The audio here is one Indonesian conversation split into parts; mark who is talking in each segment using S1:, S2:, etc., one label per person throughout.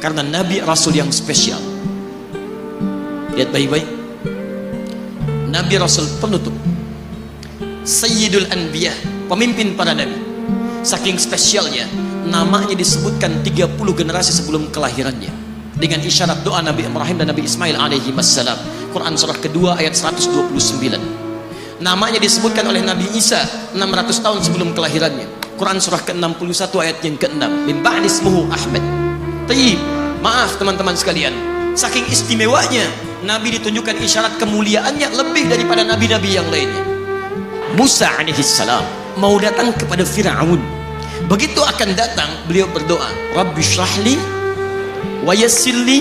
S1: Karena Nabi Rasul yang spesial. Lihat baik-baik. Nabi Rasul penutup, Sayyidul Anbiya, pemimpin para nabi. Saking spesialnya, namanya disebutkan 30 generasi sebelum kelahirannya, dengan isyarat doa Nabi Ibrahim dan Nabi Ismail alaihi wassalam. Quran surah kedua ayat 129. Namanya disebutkan oleh Nabi Isa 600 tahun sebelum kelahirannya. Quran surah ke-61 ayat yang ke-6. Min ba'di ismuhu Ahmad. Tayyib, maaf teman-teman sekalian, saking istimewanya Nabi ditunjukkan isyarat kemuliaannya lebih daripada nabi-nabi yang lainnya. Musa alaihissalam mau datang kepada Fir'aun. Begitu akan datang, beliau berdoa, Rabbi syrahli wa yassirli.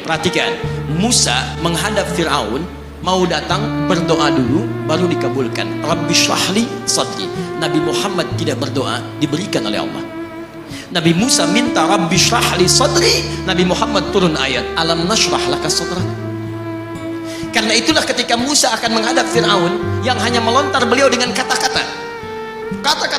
S1: Perhatikan, Musa menghadap Fir'aun, mau datang berdoa dulu baru dikabulkan. Rabbi syrahli sadri. Nabi Muhammad tidak berdoa, diberikan oleh Allah. Nabi Musa minta Rabbi syrahli sadri, Nabi Muhammad turun ayat alam nashrah laka sadrak. Karena itulah ketika Musa akan menghadap Fir'aun, yang hanya melontar beliau dengan kata-kata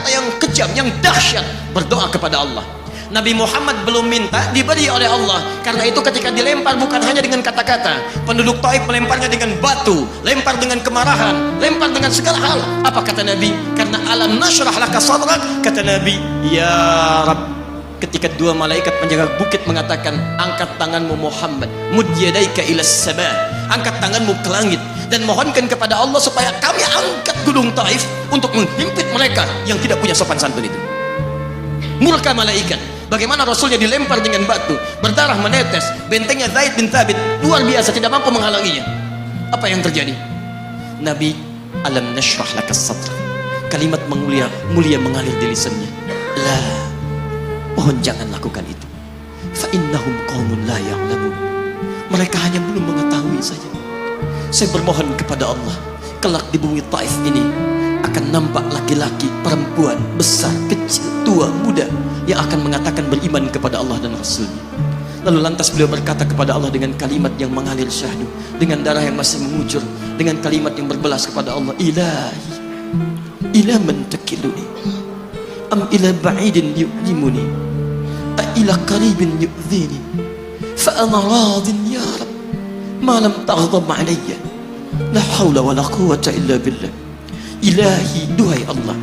S1: yang kejam, yang dahsyat, berdoa kepada Allah. Nabi Muhammad belum minta, diberi oleh Allah. Karena itu ketika dilempar bukan hanya dengan kata-kata. Penduduk Taif melemparnya dengan batu, lempar dengan kemarahan, lempar dengan segala hal. Apa kata Nabi? Karena alam nashrah laka sadrak, kata Nabi, ya Rabb. Ketika dua malaikat menjaga bukit mengatakan, angkat tanganmu Muhammad, mud yadaika ilas sama, angkat tanganmu ke langit dan mohonkan kepada Allah supaya kami angkat gunung Taif untuk menghimpit mereka yang tidak punya sopan santun itu. Murka malaikat. Bagaimana Rasulnya dilempar dengan batu, berdarah menetes, bentengnya Zaid bin Thabit luar biasa, tidak mampu menghalanginya. Apa yang terjadi? Nabi, alam nashrah lakas sadra, kalimat mulia mengalir di lisannya. La, mohon jangan lakukan itu. Fa innahum qaumun la ya'lamun. Mereka hanya belum mengetahui saja. Saya bermohon kepada Allah, kelak di bumi Taif ini akan nampak laki-laki, perempuan, besar, kecil, tua, muda yang akan mengatakan beriman kepada Allah dan Rasulnya. Lalu lantas beliau berkata kepada Allah dengan kalimat yang mengalir syahdu, dengan darah yang masih mengucur, dengan kalimat yang berbelas kepada Allah, Ilahi, ila man takiluni, am ila ba'idin yu'limuni, a ila qaribin yu'zini, fa ana radin ya Rab, ma lam taghdab alayya, la hawla wa la quwwata illa billah. Ilahi, duhai Allah,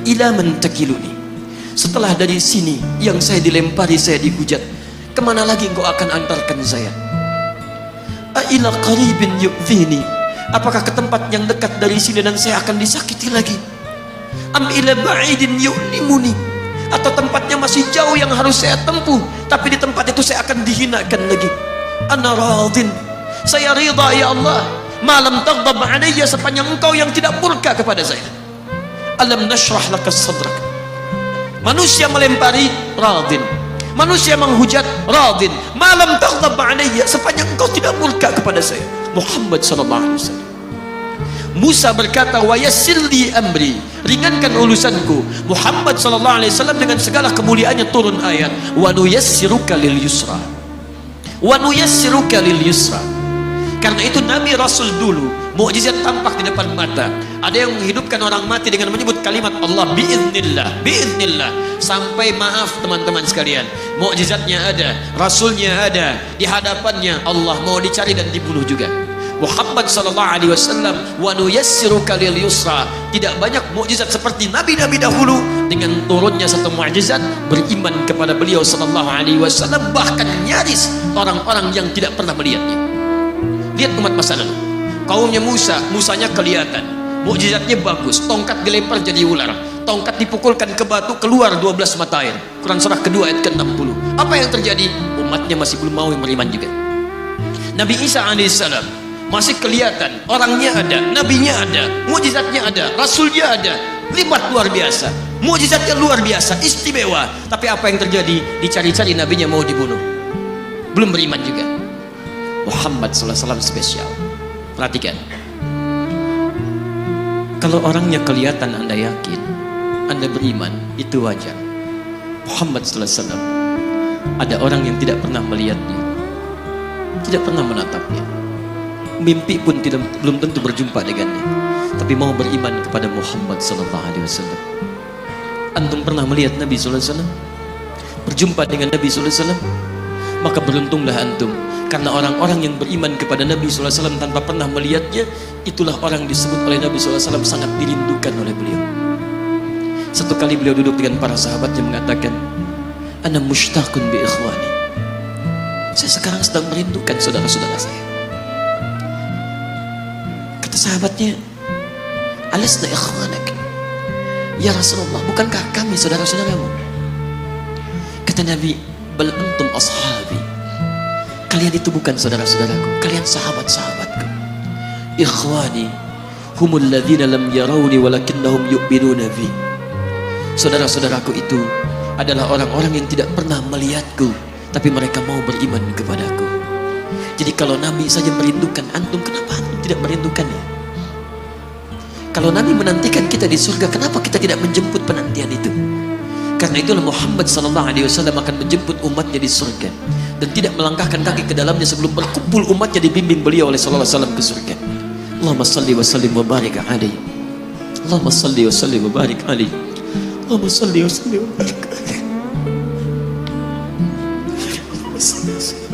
S1: ila man takiluni, setelah dari sini yang saya dilempari, saya dihujat, kemana lagi engkau akan antarkan saya? A'ila qaribin yu'zini, apakah ke tempat yang dekat dari sini dan saya akan disakiti lagi? Am ila ba'idin yu'limuni, atau tempatnya masih jauh yang harus saya tempuh, tapi di tempat itu saya akan dihinakan lagi. Ana radin, saya ridha ya Allah, malam taghdab alayya, sepanjang engkau yang tidak murka kepada saya. Alam nashrah lakas sadrak. Manusia melempari, radin. Manusia menghujat, radin. Malam taghdab alayya, sepanjang engkau tidak murka kepada saya. Muhammad sallallahu alaihi wasallam. Musa berkata, wa yassirli amri, ringankan urusanku. Muhammad sallallahu alaihi wasallam dengan segala kemuliaannya turun ayat, wa nuyassiruka lil yusra. Wa nuyassiruka lil yusra. Karena itu Nabi Rasul dulu mukjizat tampak di depan mata. Ada yang menghidupkan orang mati dengan menyebut kalimat Allah, biiznillah, biiznillah. Sampai maaf teman-teman sekalian, mukjizatnya ada, Rasulnya ada, di hadapannya Allah mau dicari dan dibunuh juga. Muhammad sallallahu alaihi wasallam, wa nuyassiruka lil yusra. Tidak banyak mukjizat seperti nabi-nabi dahulu. Dengan turunnya satu mukjizat, beriman kepada beliau sallallahu alaihi wasallam, bahkan nyaris orang-orang yang tidak pernah melihatnya. Lihat umat masa lalu, kaumnya Musa, Musanya kelihatan, mukjizatnya bagus, tongkat dilempar jadi ular, tongkat dipukulkan ke batu, keluar 12 mata air. Quran surah kedua ayat ke-60. Apa yang terjadi? Umatnya masih belum mau beriman juga. Nabi Isa alaihissalam masih kelihatan, orangnya ada, nabinya ada, mukjizatnya ada, rasulnya ada, lipat luar biasa, mukjizatnya luar biasa, istimewa. Tapi apa yang terjadi? Dicari-cari, nabinya mau dibunuh, belum beriman juga. Muhammad sallallahu alaihi wasallam spesial. Perhatikan, kalau orangnya kelihatan Anda yakin, Anda beriman, itu wajar. Muhammad sallallahu alaihi wasallam, ada orang yang tidak pernah melihatnya, tidak pernah menatapnya, mimpi pun belum tentu berjumpa dengannya, tapi mau beriman kepada Muhammad sallallahu alaihi wasallam. Antum pernah melihat Nabi sallallahu alaihi wasallam? Berjumpa dengan Nabi sallallahu alaihi wasallam? maka beruntunglah antum, karena orang-orang yang beriman kepada Nabi SAW tanpa pernah melihatnya, itulah orang disebut oleh Nabi SAW sangat dirindukan oleh beliau. Satu kali beliau duduk dengan para sahabatnya mengatakan, ana mushtaqun bi ikhwani, saya sekarang sedang merindukan saudara-saudara saya. Kata sahabatnya, alasna ikhwanak ya Rasulullah, bukankah kami saudara-saudaramu? Kata Nabi, bal antum ashabi, kalian itu bukan saudara-saudaraku, kalian sahabat-sahabatku. Ikhwani humul ladzina lam yarawni walakinnahum yu'minuna bi, saudara-saudaraku itu adalah orang-orang yang tidak pernah melihatku, tapi mereka mau beriman kepadaku. Jadi kalau Nabi saja merindukan antum, kenapa antum tidak merindukannya? Kalau Nabi menantikan kita di surga, kenapa kita tidak menjemput penantian itu? Karena itulah Muhammad SAW akan menjemput umatnya di surga dan tidak melangkahkan kaki ke dalamnya sebelum berkumpul umatnya dibimbing beliau oleh SAW ke surga. Allahumma salli wa sallim wa barik alaihi. Allahumma salli wa sallim wa barik alaihi. Allahumma salli wa sallim wa barik alaihi. Allahumma salli wa sallim